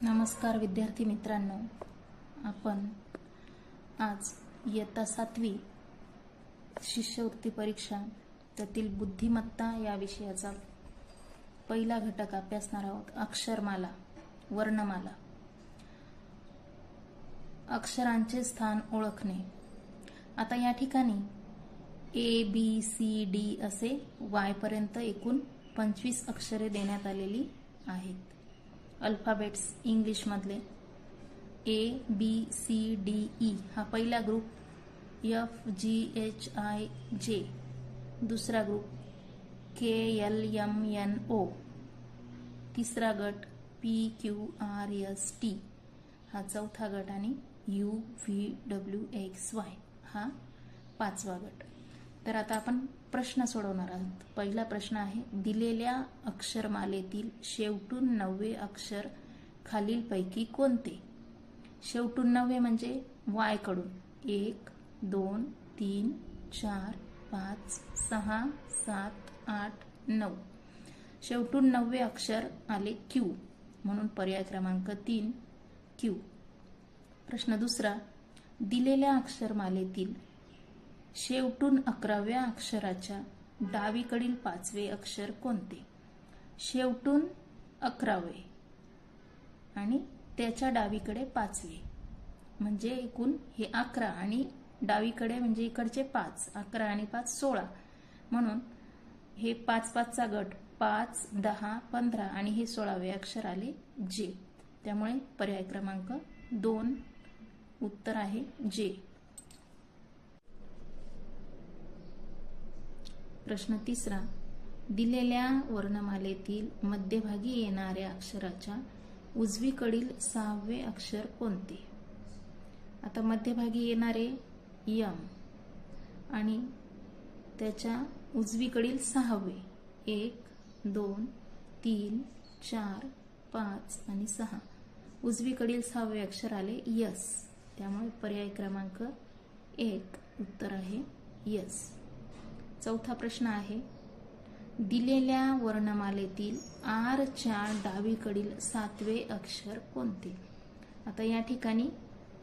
नमस्कार विद्यार्थी मित्रांनो, आपण आज इयत्ता 7वी शिष्यवृत्ती परीक्षा त्यातील बुद्धिमत्ता या विषयाचा पहिला घटक अभ्यासणार आहोत. अक्षरमाला, वर्णमाला. अक्षरांचे स्थान ओळखणे. आता या ठिकाणी ABCD असे Y पर्यंत एकूण 25 अक्षरे देण्यात आलेली आहेत. अल्फाबेट्स इंग्लिश मधले ABCDE हा पहिला ग्रुप, FGHIJ दुसरा ग्रुप, KLMNO तिसरा गट, PQRST हा चौथा गट आणि UVWXY हा पाचवा गट. तर आता आपण प्रश्न सोडवणार आहोत. पहिला प्रश्न आहे, दिलेल्या अक्षरमालेतील शेवटून 9वे अक्षर खालीलपैकी कोणते? शेवटून 9वे म्हणजे Y कडून 1 2 3 4 5 6 7 8 9. शेवटून 9वे अक्षर आले Q, म्हणून पर्याय क्रमांक 3 Q. प्रश्न दुसरा, दिलेल्या अक्षरमालेतील शेवटून 11व्या अक्षराच्या डावीकडील 5वे अक्षर कोणते? शेवटून 11वे आणि त्याच्या डावीकडे 5वे म्हणजे एकूण हे 11 आणि डावीकडे म्हणजे इकडचे 5. 11 आणि 5 16, म्हणून हे 5 चा गट 5 10 15 आणि हे 16वे अक्षर आले J. त्यामुळे पर्याय क्रमांक 2 उत्तर आहे J. प्रश्न तिसरा, दिलेल्या वर्णमालेतील मध्यभागी येणाऱ्या अक्षराच्या उजवीकडील 6वे अक्षर कोणते? आता मध्यभागी येणारे M आणि त्याच्या उजवीकडील 6वे 1 2 3 4 5 आणि 6. उजवीकडील 6वे अक्षर आले S. त्यामुळे पर्याय क्रमांक 1 उत्तर आहे S. चौथा प्रश्न आहे, दिलेल्या वर्णमालेतील R च्या डावीकडील 7वे अक्षर कोणते? आता या ठिकाणी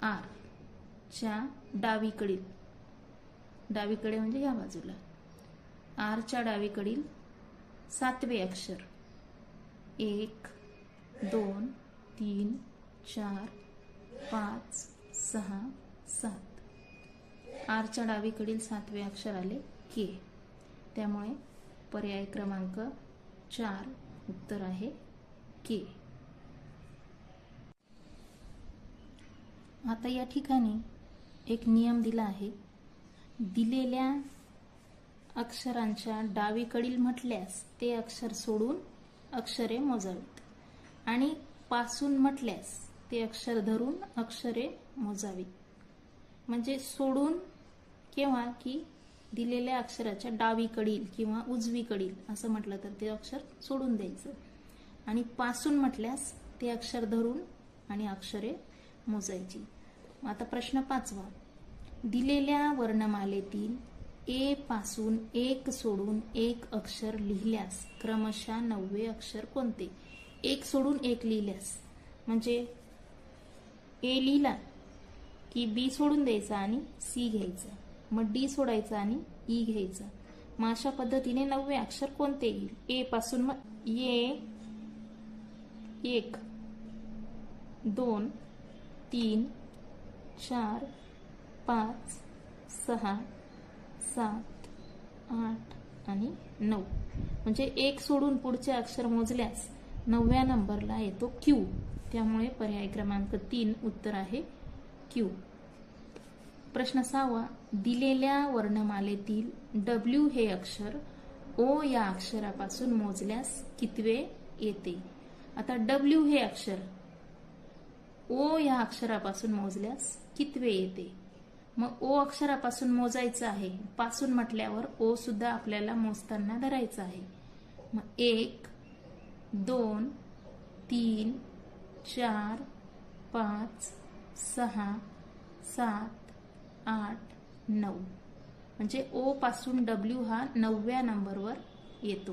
R च्या डावीकडे म्हणजे या बाजूला R च्या डावीकडील 7वे अक्षर 1 2 3 4 5 6 7. R च्या डावीकडील 7वे अक्षर आले K. त्यामुळे पर्याय क्रमांक 4 उत्तर आहे K. आता या ठिकाणी एक नियम दिला आहे, दिलेल्या अक्षरांच्या डावीकडील म्हटल्यास ते अक्षर सोडून अक्षरे मोजावीत आणि पासून म्हटल्यास ते अक्षर धरून अक्षरे मोजावीत. म्हणजे सोडून केव्हा की दिलेल्या अक्षराच्या डावीकडील किंवा उजवीकडील असं म्हटलं तर ते अक्षर सोडून द्यायचं आणि पासून म्हटल्यास ते अक्षर धरून आणि अक्षरे मोजायची. आता प्रश्न 5वा, दिलेल्या वर्णमालेतील A पासून 1 सोडून 1 अक्षर लिहिल्यास क्रमशः 9वे अक्षर कोणते? 1 सोडून 1 लिहिल्यास म्हणजे A लिहिला की B सोडून द्यायचा आणि C घ्यायचं, मग D सोडायचा आणि E घ्यायचा. मग अशा पद्धतीने 9वे अक्षर कोणते येईल? A पासून मग A 1 2 3 4 5 6 7 8 आणि 9. म्हणजे 1 सोडून पुढचे अक्षर मोजल्यास 9व्या नंबरला येतो Q. त्यामुळे पर्याय क्रमांक 3 उत्तर आहे Q. प्रश्न 6वा, दिलेल्या वर्णमालेतील W हे अक्षर O या अक्षरापासून मोजल्यास कितवे येते? आता W हे अक्षर O या अक्षरापासून मोजल्यास कितवे येते? मग O अक्षरापासून मोजायचं आहे. पासून म्हटल्यावर O सुद्धा आपल्याला मोजताना धरायचं आहे. मग 1 2 3 4 5 6 7 8 9. म्हणजे O पासून W हा 9व्या नंबरवर येतो.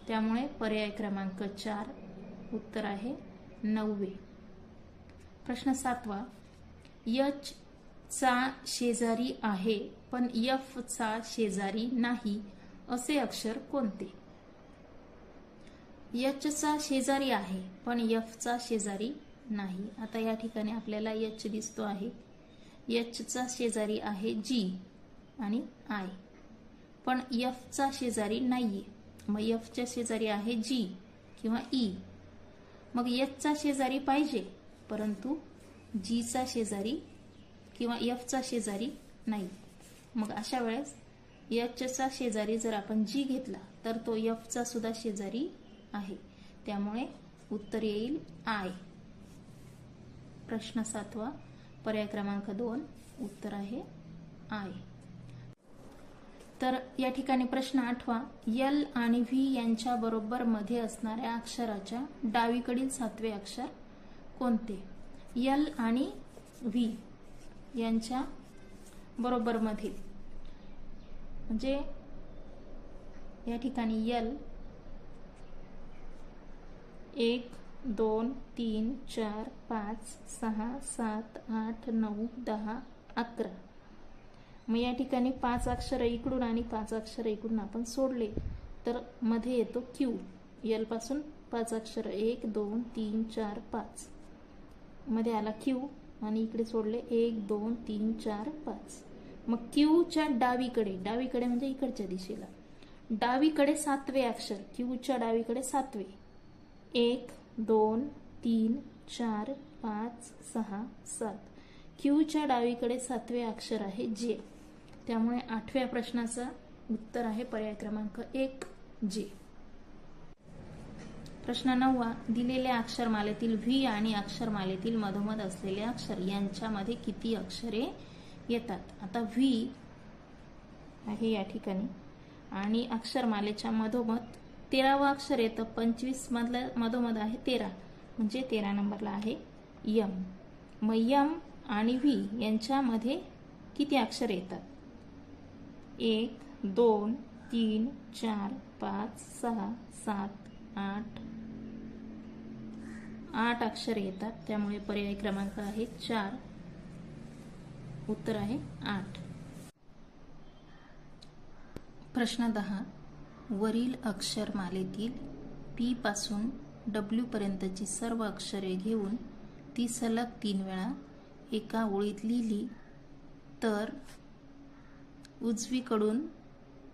त्यामुळे पर्याय क्रमांक 4 उत्तर आहे 9वे. प्रश्न 7वा, एच चा शेजारी आहे पण एफ चा शेजारी नाही असे अक्षर कोणते? एच चा शेजारी आहे पण एफ चा शेजारी नाही. आता या ठिकाणी आपल्याला एच दिसतो आहे. एच चा शेजारी आहे जी आणि आय, पण एफ चा शेजारी नाहीये. मग एफ च्या शेजारी आहे जी किंवा ई. मग एच चा शेजारी पाहिजे परंतु जी चा शेजारी किंवा एफ चा शेजारी नाही. मग अशा वेळेस एच चा शेजारी जर आपण जी घेतला तर तो एफ चा सुद्धा शेजारी आहे, त्यामुळे उत्तर येईल आय. प्रश्न 7वा, पर्याय क्रमांक 2, उत्तर आहे आय. तर या ठिकाणी प्रश्न 8वा, एल आणि व्ही यांच्या बरोबर मध्ये असणाऱ्या अक्षराच्या डावीकडील 7वे अक्षर कोणते? एल आणि व्ही यांच्या बरोबर मध्ये म्हणजे या ठिकाणी एल 1 2 3 4 5 6 7 8 9 10 11. मग या ठिकाणी 5 अक्षर इकडून आणि 5 अक्षर इकडून आपण सोडले तर मध्ये येतो क्यू. एल पासून 5 अक्षर 1 2 3 4 5 मध्ये आला क्यू आणि इकडे सोडले 1 2 3 4 5. मग क्यूच्या डावीकडे म्हणजे इकडच्या दिशेला डावीकडे 7वे अक्षर, क्यूच्या डावीकडे 7वे 1 2 3 4 5 6 7. क्यूच्या डावीकडे 7वे अक्षर आहे जे, त्यामुळे 8व्या प्रश्नाचा उत्तर आहे पर्याय क्रमांक 1 जे. प्रश्न 9वा, दिलेल्या अक्षरमालेतील व्ही आणि अक्षरमालेतील मधोमध असलेले अक्षर यांच्यामध्ये किती अक्षरे येतात? आता व्ही आहे या ठिकाणी आणि अक्षरमालेच्या मधोमध 13वा अक्षर येतं. 25 मधलं मधोमध आहे 13 म्हणजे 13 नंबरला आहे यम. मग यम आणि व्ही यांच्यामध्ये किती अक्षर येतात? 1 2 3 4 5 6 7 8 8 अक्षर येतात, त्यामुळे पर्याय क्रमांक आहे 4, उत्तर आहे 8. प्रश्न 10, वरील अक्षरमालेतील पी पासून डब्ल्यू पर्यंतची सर्व अक्षरे घेऊन ती सलग 3 वेळा एका ओळीत लिहिली तर उजवीकडून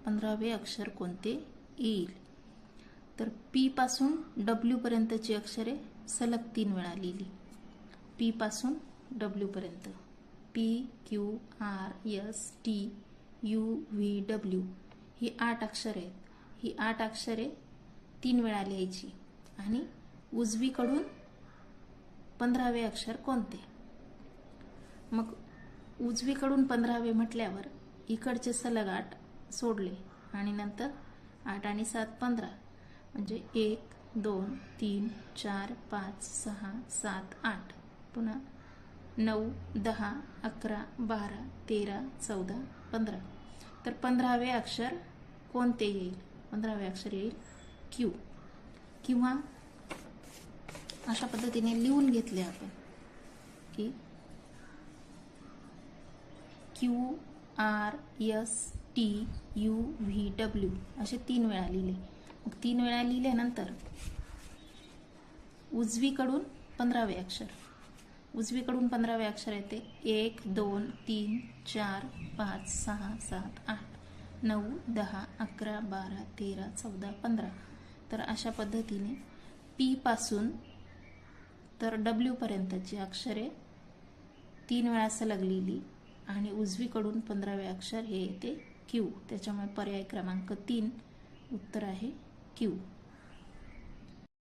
15वे अक्षर कोणते येईल? तर पी पासून डब्ल्यू पर्यंतची अक्षरे सलग 3 वेळा लिहिली. पी पासून डब्ल्यू पर्यंत P Q R S T U V W ही 8 अक्षरे आहेत. ही 8 अक्षरे 3 वेळा लिहायची आणि उजवीकडून 15वे अक्षर कोणते? मग उजवीकडून 15वे म्हटल्यावर इकडचे सलग 8 सोडले आणि नंतर 8 आणि 7 15 म्हणजे 1 2 3 4 5 6 7 8 पुन्हा 9 10 11 12 13 14 15. तर 15वे अक्षर कोणते येईल? 15वे अक्षर येईल क्यू. किंवा अशा पद्धतीने लिहून घेतले आपण की Q R S T U V W असे 3 वेळा लिहिले. मग 3 वेळा लिहिल्यानंतर उजवीकडून 15वे अक्षर, उजवीकडून 15वे अक्षर येते 1 2 3 4 5 6 7 8 9 10 11 12 13 14 15. तर अशा पद्धतीने पी पासून तर डब्ल्यू पर्यंतची अक्षरे 3 वेळा सलग लिहिली आणि उजवीकडून 15वे अक्षर हे येते क्यू. त्याच्यामुळे पर्याय क्रमांक 3 उत्तर आहे क्यू.